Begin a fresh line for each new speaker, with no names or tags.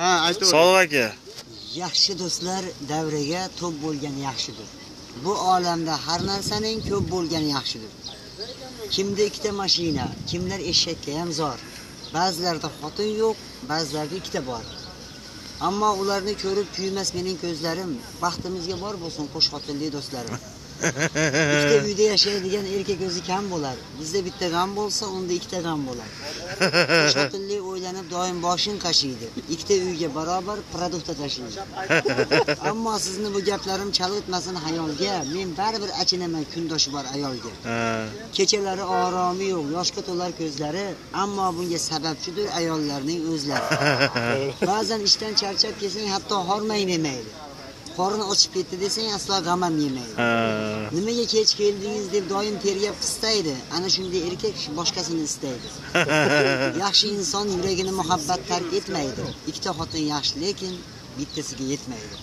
Ha, aytavering.
Sodiq aka.
Yaxshi do'stlar davriga to'p bo'lgan yaxshidir. Bu olamda har narsaning ko'p bo'lgani yaxshidir. Kimda ikkita mashina, kimlar eshakka ham zor. Ba'zilarda xotin yo'q, ba'zilarda ikkita bor. Ammo ularni ko'rib kuymas mening ko'zlarim. Baxtimizga bor bo'lsin qo'sh xotinli do'stlarim. Ikkita uyda yashaydigan erkak o'zi kam bo'lar. Bizda bitta g'am bo'lsa, unda ikkita g'am bo'lar. Qo'sh xotinli o'ylanib doim boshing qashiydi. Ikkita uyga barobar produkt tashiydi. Ammo sizni bu gaplarim chalg'itmasin hayolga. Men baribir achinaman kundoshi bor ayolga. Kechalari oromi yo'q, yoshga to'lar ko'zlari, ammo bunga sababchidir ayollarning o'zlari. Ba'zan ishdan charchab kelsang, hatto hormay yemaydi. Qorni ochib ketdi desang, aslo g'am ham yemaydi. Nimaga kech keldingiz deb doim tergab qistaydi. Ana shunday erkak boshqasini istaydi. Yaxshi inson yuragini muhabbat tark etmaydi. Ikkita xotin yaxshi, lekin bittasiga yetmaydi.